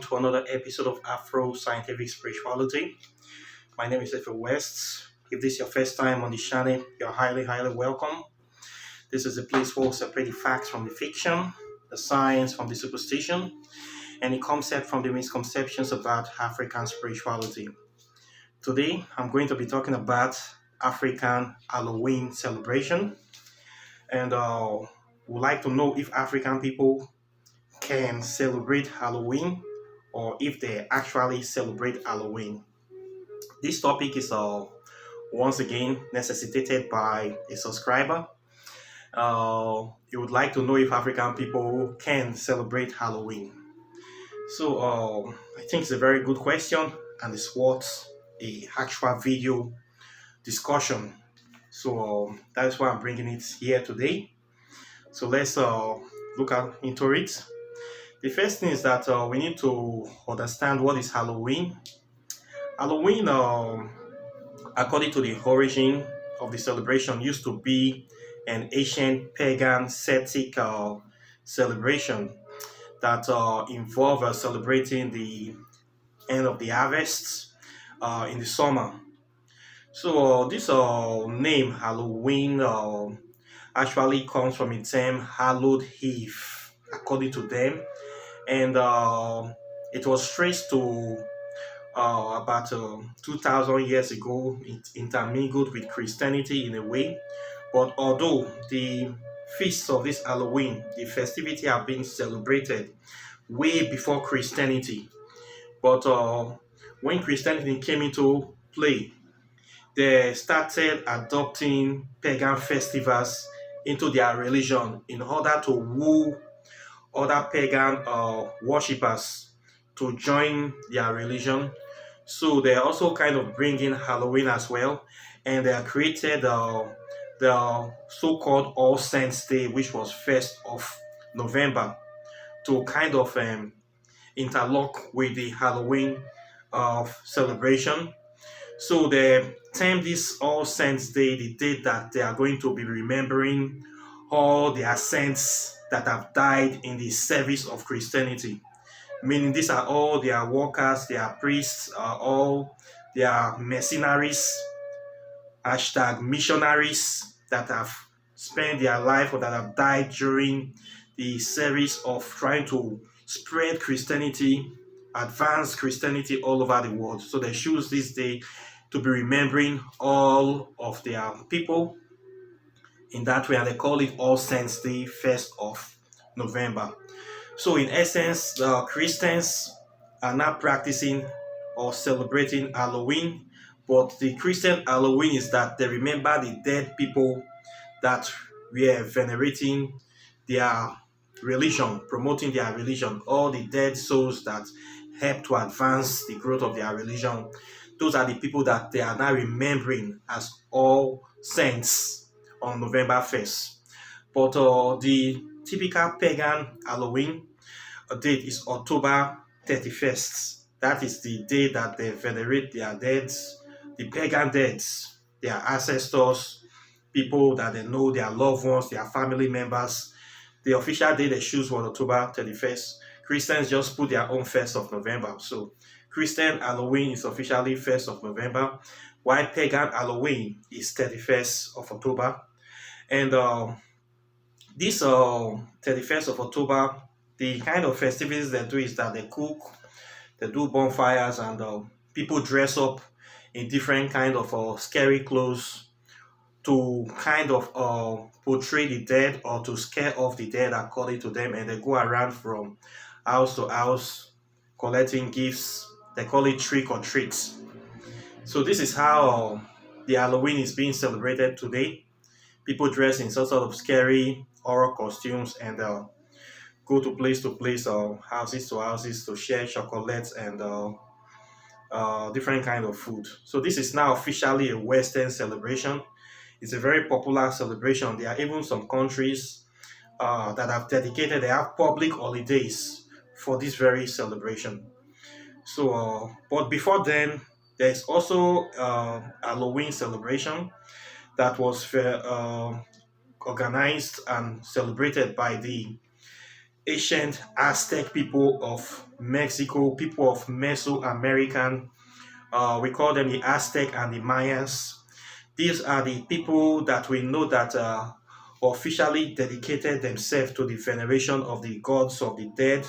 welcome to another episode of Afro Scientific Spirituality. My name is Efe West. If this is your first time on the channel, you're highly welcome. This is a place where we separate the facts from the fiction, the science from the superstition, and the concept from the misconceptions about African spirituality. Today, I'm going to be talking about African Halloween celebration, and would like to know if African people can celebrate Halloween or if they actually celebrate Halloween. This topic is once again necessitated by a subscriber. He would like to know if African people can celebrate Halloween. So I think it's a very good question and it's worth a actual video discussion. So that is why I'm bringing it here today. So let's into it. The first thing is that we need to understand what is Halloween. Halloween, according to the origin of the celebration, used to be an ancient pagan Celtic celebration that involved celebrating the end of the harvest in the summer. So this name Halloween actually comes from a term hallowed Eve, according to them, and it was traced to about 2,000 years ago. It intermingled with Christianity in a way, but although the feasts of this Halloween, the festivity, have been celebrated way before Christianity, but when Christianity came into play, they started adopting pagan festivals into their religion in order to woo other pagan worshippers to join their religion. So they also kind of bring in Halloween as well, and they created the so-called All Saints Day, which was 1st of November, to kind of interlock with the Halloween celebration. So they term this All Saints Day the date that they are going to be remembering all their saints that have died in the service of Christianity. Meaning these are all their workers, their priests, all their mercenaries, #missionaries that have spent their life or that have died during the service of trying to spread Christianity, advance Christianity all over the world. So they choose this day to be remembering all of their people in that way, and they call it All Saints Day, 1st of November. So in essence, Christians are not practicing or celebrating Halloween, but the Christian Halloween is that they remember the dead people that were venerating their religion, promoting their religion, all the dead souls that help to advance the growth of their religion. Those are the people that they are now remembering as All Saints on November 1st. But the typical pagan Halloween date is October 31st. That is the day that they venerate their deads, the pagan deads, their ancestors, people that they know, their loved ones, their family members. The official day they choose was October 31st. Christians just put their own 1st of November. So Christian Halloween is officially 1st of November, while pagan Halloween is 31st of October. And this 31st of October, the kind of festivities they do is that they cook, they do bonfires, and people dress up in different kind of scary clothes to kind of portray the dead or to scare off the dead according to them, and they go around from house to house collecting gifts. They call it trick or treats. So this is how the Halloween is being celebrated today. People dress in some sort of scary horror costumes and go to place, houses to houses to share chocolates and different kind of food. So this is now officially a Western celebration. It's a very popular celebration. There are even some countries that have dedicated, they have public holidays for this very celebration. So, but before then, there's also Halloween celebration that was organized and celebrated by the ancient Aztec people of Mexico, people of Mesoamerican. We call them the Aztec and the Mayans. These are the people that we know that officially dedicated themselves to the veneration of the gods of the dead,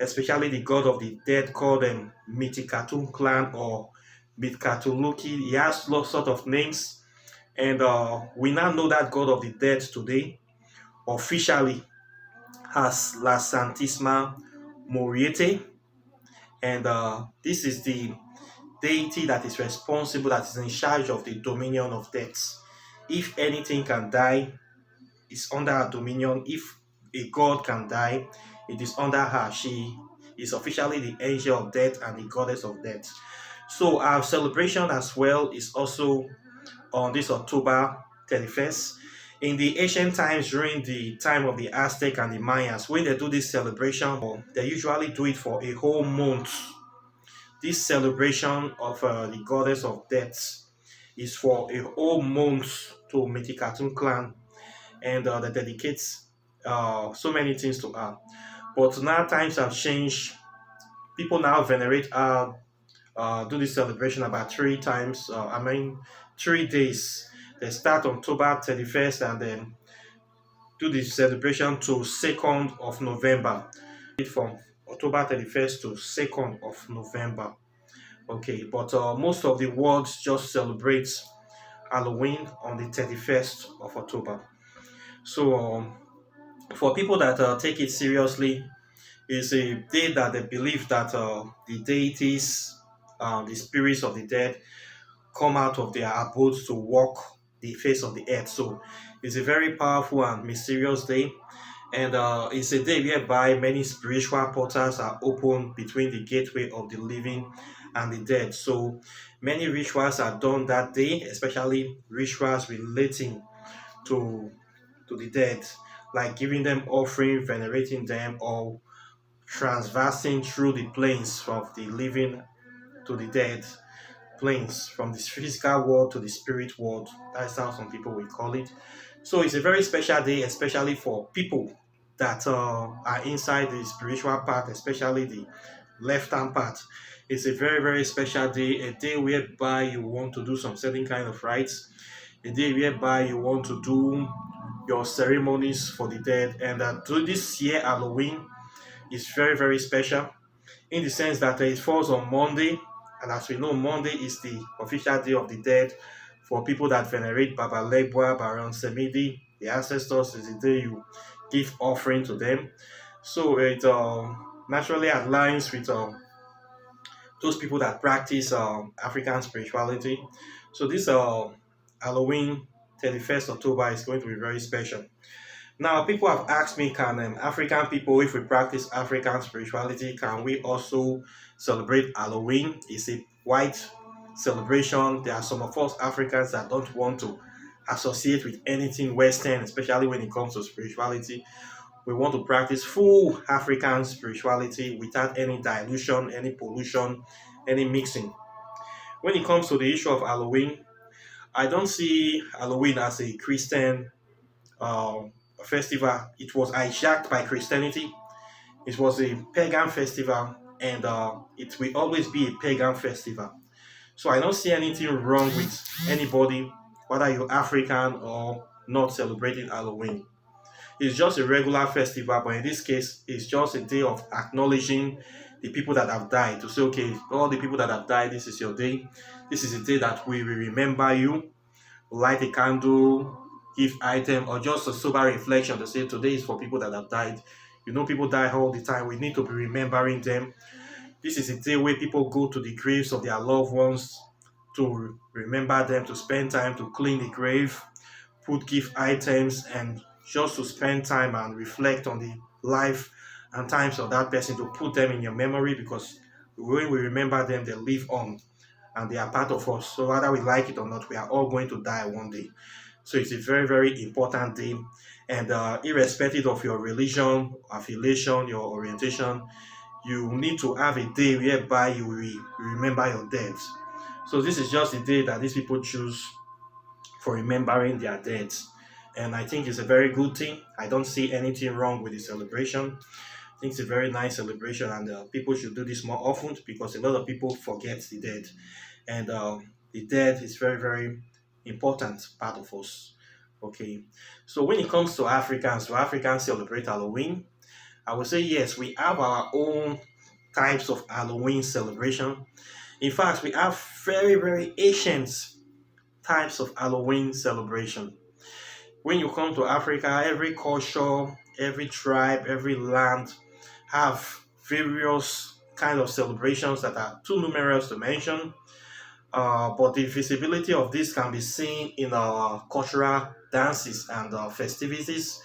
especially the god of the dead called Mitikatun clan or Mitkatuluki. He has lots sort of names, and we now know that god of the dead today officially as La Santisma Moriete, and this is the deity that is responsible, that is in charge of the dominion of death. If anything can die, it's under her dominion. If a god can die, it is under her. She is officially the angel of death and the goddess of death. So our celebration as well is also on this October 31st. In the ancient times, during the time of the Aztec and the Mayans, when they do this celebration, they usually do it for a whole month. This celebration of the goddess of death is for a whole month to Metikatun clan, and they dedicate so many things to her. But now times have changed. People now venerate her, do this celebration about 3 times. 3 days. They start on October 31st and then do the celebration to 2nd of November. From October 31st to 2nd of November. Okay, but most of the world just celebrates Halloween on the 31st of October. So for people that take it seriously, it's a day that they believe that the deities, the spirits of the dead, come out of their abodes to walk the face of the earth. So it's a very powerful and mysterious day. And it's a day whereby many spiritual portals are open between the gateway of the living and the dead. So many rituals are done that day, especially rituals relating to the dead, like giving them offering, venerating them, or transversing through the planes from the living to the dead, planes from the physical world to the spirit world. That's how some people will call it. So it's a very special day, especially for people that are inside the spiritual part, especially the left hand part. It's a very, very special day, a day whereby you want to do some certain kind of rites, a day whereby you want to do your ceremonies for the dead. And this year, Halloween is very, very special in the sense that it falls on Monday, and as we know, Monday is the official day of the dead for people that venerate Baba Legba, Baron Semidi, the ancestors. Is the day you give offering to them. So it naturally aligns with those people that practice African spirituality. So this Halloween 31st October is going to be very special. Now, people have asked me, can African people, if we practice African spirituality, can we also celebrate Halloween? It's a white celebration. There are some of us Africans that don't want to associate with anything Western, especially when it comes to spirituality. We want to practice full African spirituality without any dilution, any pollution, any mixing. When it comes to the issue of Halloween, I don't see Halloween as a Christian um, festival. It was hijacked by Christianity. It was a pagan festival, and it will always be a pagan festival. So I don't see anything wrong with anybody, whether you're African or not, celebrating Halloween. It's just a regular festival, but in this case, it's just a day of acknowledging the people that have died. To say, okay, all the people that have died, this is your day. This is a day that we will remember you. Light a candle, give item, or just a sober reflection to say today is for people that have died. You know, people die all the time. We need to be remembering them. This is a day where people go to the graves of their loved ones to remember them, to spend time to clean the grave, put gift items, and just to spend time and reflect on the life and times of that person, to put them in your memory, because when we remember them, they live on and they are part of us. So whether we like it or not, we are all going to die one day. So it's a very, very important day. And irrespective of your religion, affiliation, your orientation, you need to have a day whereby you remember your dead. So this is just a day that these people choose for remembering their dead. And I think it's a very good thing. I don't see anything wrong with the celebration. I think it's a very nice celebration, and people should do this more often because a lot of people forget the dead, and the dead is very, very important part of us. Okay, so when it comes to Africans, do Africans celebrate Halloween? I would say yes, we have our own types of Halloween celebration. In fact, we have very, very ancient types of Halloween celebration. When you come to Africa, every culture, every tribe, every land have various kind of celebrations that are too numerous to mention. But the visibility of this can be seen in our cultural dances and festivities.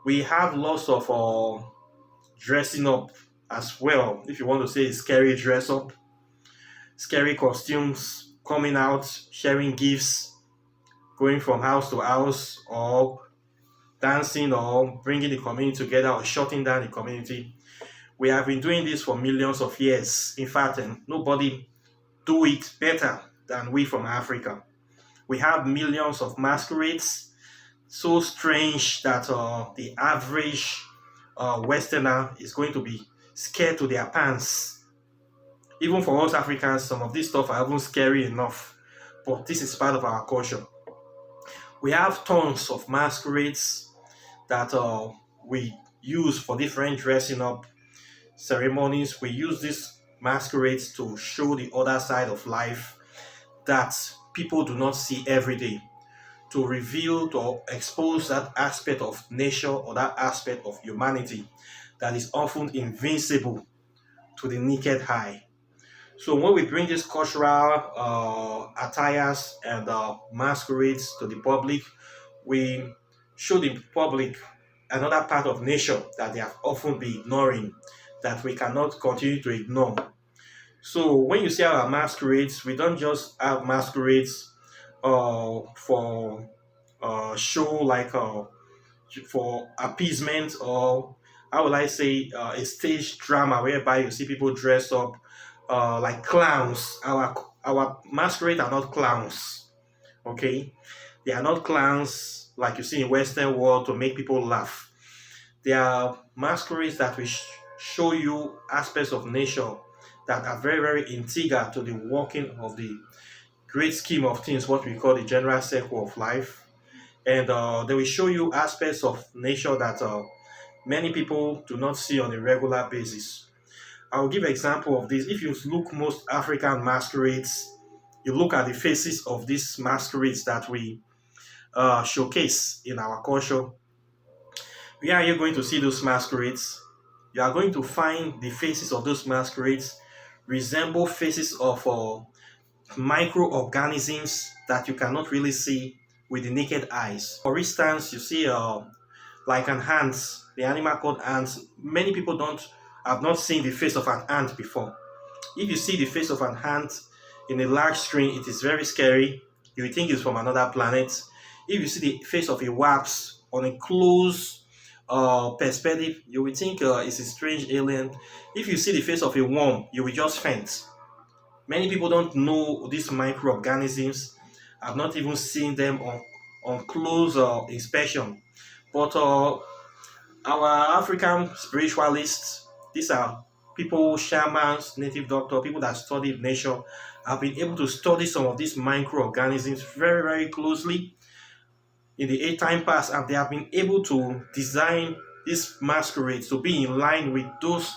We have lots of dressing up as well. If you want to say scary dress up, scary costumes, coming out, sharing gifts, going from house to house, or dancing, or bringing the community together, or shutting down the community. We have been doing this for millions of years. In fact, nobody do it better than we from Africa. We have millions of masquerades, so strange that the average Westerner is going to be scared to their pants. Even for us Africans, some of this stuff are even scary enough, but this is part of our culture. We have tons of masquerades that we use for different dressing up ceremonies. We use these masquerades to show the other side of life that people do not see every day, to reveal, to expose that aspect of nature or that aspect of humanity that is often invincible to the naked eye. So when we bring these cultural attires and masquerades to the public, we show the public another part of nature that they have often been ignoring, that we cannot continue to ignore. So when you see our masquerades, we don't just have masquerades for show, like for appeasement, or how will I say, a stage drama whereby you see people dress up like clowns. Our masquerade are not clowns. Okay, they are not clowns like you see in Western world to make people laugh. They are masquerades that will show you aspects of nature that are very, very integral to the working of the great scheme of things, what we call the general circle of life. And they will show you aspects of nature that many people do not see on a regular basis. I will give an example of this. If you look most African masquerades, you look at the faces of these masquerades that we showcase in our culture. Where are you going to see those masquerades? You are going to find the faces of those masquerades resemble faces of microorganisms that you cannot really see with the naked eyes. For instance, you see like an ant, the animal called ants. Many people don't have not seen the face of an ant before. If you see the face of an ant in a large screen, it is very scary. You think it's from another planet. If you see the face of a wasp on a close perspective, you will think it's a strange alien. If you see the face of a worm, you will just faint. Many people don't know these microorganisms. I've not even seen them on close inspection. But our African spiritualists, these are people, shamans, native doctor, people that study nature, have been able to study some of these microorganisms very, very closely in the time past, and they have been able to design these masquerades to be in line with those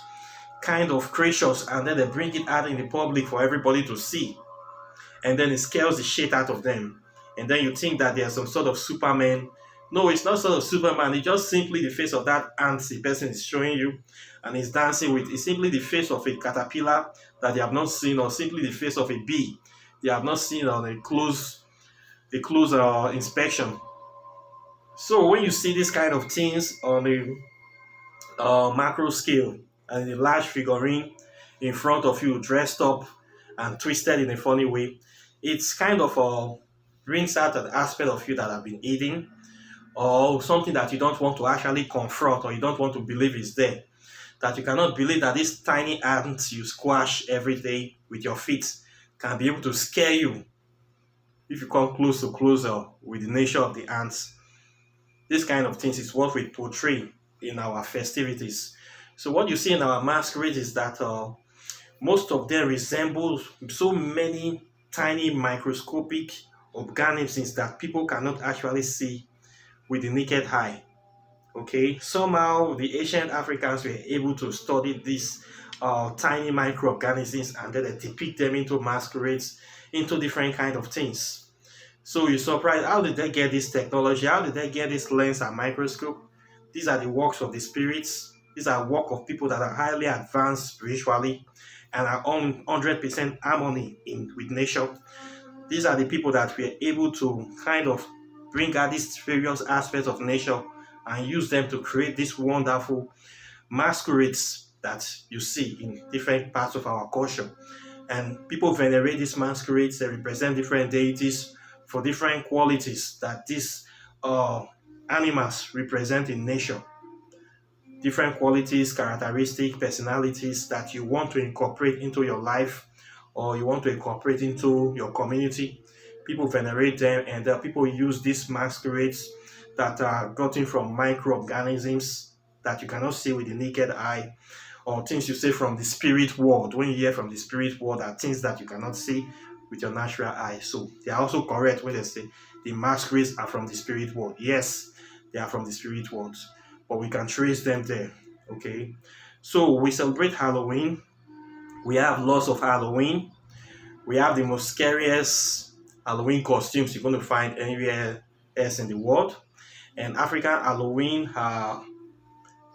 kind of creatures, and then they bring it out in the public for everybody to see, and then it scares the shit out of them, and then you think that there's some sort of Superman. No, it's not sort of Superman. It's just simply the face of that ant the person is showing you and is dancing with. It's simply the face of a caterpillar that they have not seen, or simply the face of a bee they have not seen on a close inspection. So when you see these kind of things on a macro scale, and a large figurine in front of you dressed up and twisted in a funny way, it's kind of brings out an aspect of you that have been hidden, or something that you don't want to actually confront, or you don't want to believe is there. That you cannot believe that this tiny ant you squash every day with your feet can be able to scare you if you come closer with the nature of the ants. This kind of things is what we portray in our festivities. So what you see in our masquerade is that most of them resemble so many tiny microscopic organisms that people cannot actually see with the naked eye. Okay, somehow the ancient Africans were able to study these tiny microorganisms and then they depict them into masquerades, into different kind of things. So you're surprised, how did they get this technology? How did they get this lens and microscope? These are the works of the spirits. These are work of people that are highly advanced spiritually and are on 100% harmony with nature. These are the people that were able to kind of bring out these various aspects of nature and use them to create these wonderful masquerades that you see in different parts of our culture. And people venerate these masquerades. They represent different deities for different qualities that these uh, animals represent in nature. Different qualities, characteristics, personalities that you want to incorporate into your life or you want to incorporate into your community. People venerate them, and people use these masquerades that are gotten from microorganisms that you cannot see with the naked eye, or things you say from the spirit world. When you hear from the spirit world, are things that you cannot see with your natural eye. So they are also correct when they say the masquerades are from the spirit world. Yes, they are from the spirit world, but we can trace them there. Okay, so we celebrate Halloween. We have lots of Halloween. We have the most scariest Halloween costumes you're going to find anywhere else in the world. And African Halloween are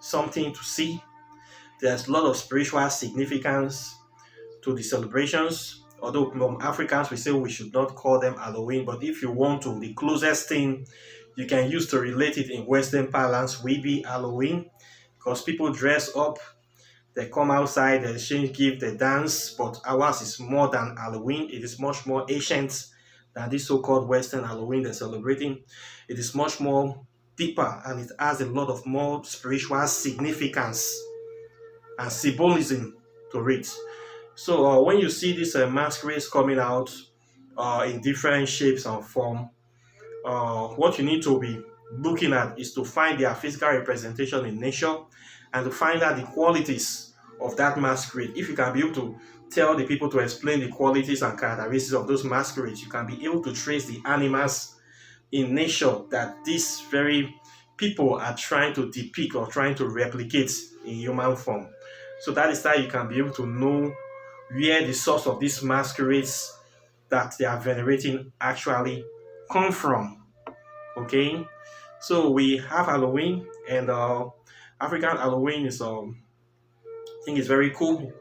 something to see. There's a lot of spiritual significance to the celebrations. Although Africans, we say we should not call them Halloween, but if you want to, the closest thing you can use to relate it in Western parlance will be Halloween, because people dress up, they come outside, they exchange gifts, they dance, but ours is more than Halloween. It is much more ancient than this so-called Western Halloween they're celebrating. It is much more deeper and it has a lot of more spiritual significance and symbolism to it. So when you see these masquerades coming out in different shapes and form, what you need to be looking at is to find their physical representation in nature and to find out the qualities of that masquerade. If you can be able to tell the people to explain the qualities and characteristics of those masquerades, you can be able to trace the animals in nature that these very people are trying to depict or trying to replicate in human form. So that is how you can be able to know where the source of these masquerades that they are venerating actually come from. Okay, so we have Halloween, and African Halloween is I think it's very cool.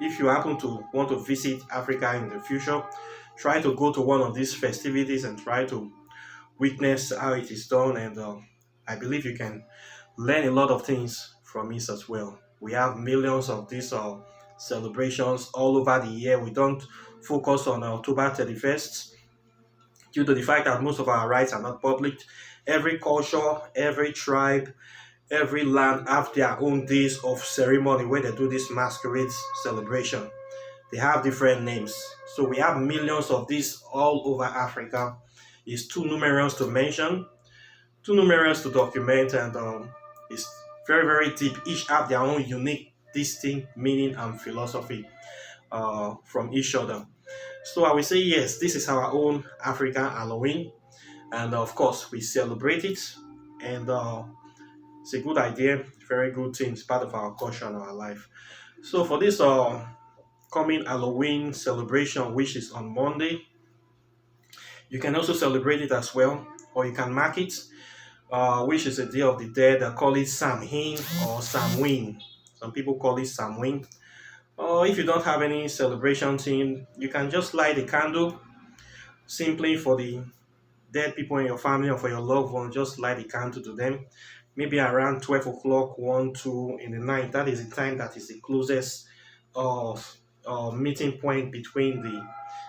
If you happen to want to visit Africa in the future, try to go to one of these festivities and try to witness how it is done, and I believe you can learn a lot of things from it as well. We have millions of these celebrations all over the year. We don't focus on October 31st due to the fact that most of our rites are not public. Every culture, every tribe, every land have their own days of ceremony where they do this masquerade celebration. They have different names. So we have millions of these all over Africa. It's too numerous to mention, too numerous to document, and it's very, very deep. Each have their own unique, distinct meaning and philosophy from each other. So I will say yes, this is our own African Halloween, and of course we celebrate it, and it's a good idea, very good thing. It's part of our culture and our life. So for this coming Halloween celebration, which is on Monday, you can also celebrate it as well, or you can mark it, which is a Day of the Dead. They call it Samhain or Samhain. Some people call it Samhain. Or if you don't have any celebration theme, you can just light a candle simply for the dead people in your family or for your loved one. Just light a candle to them. Maybe around 12 o'clock, 1, 2 in the night. That is the time that is the closest meeting point between the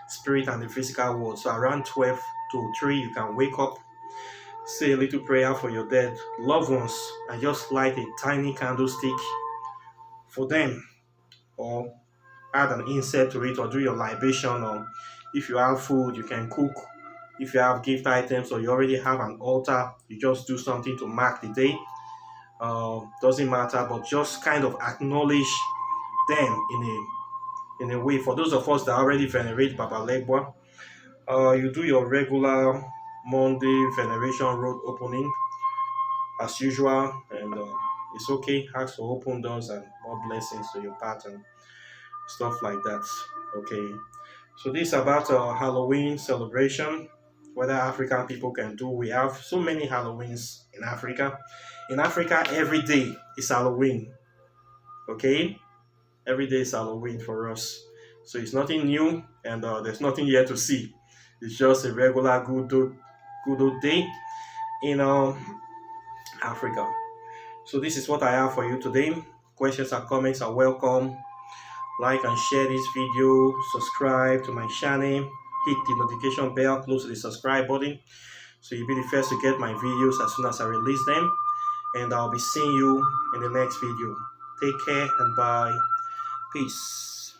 spirit and the physical world. So around 12 to 3, you can wake up, say a little prayer for your dead loved ones, and just light a tiny candlestick for them, or add an insect to it, or do your libation, or if you have food, you can cook. If you have gift items or you already have an altar, you just do something to mark the day. Doesn't matter, but just kind of acknowledge them in a way. For those of us that already venerate Baba Legba, you do your regular Monday veneration road opening as usual, and it's okay. Ask for open doors and more blessings to your path and stuff like that. Okay, so this is about Halloween celebration. Whether African people can do. We have so many Halloweens in Africa. In Africa, every day is Halloween. Okay, every day is Halloween for us. So it's nothing new, and there's nothing yet to see. It's just a regular good old day in Africa. So this is what I have for you today. Questions and comments are welcome. Like and share this video. Subscribe to my channel. Hit the notification bell close to the subscribe button so you'll be the first to get my videos as soon as I release them. And I'll be seeing you in the next video. Take care and bye. Peace.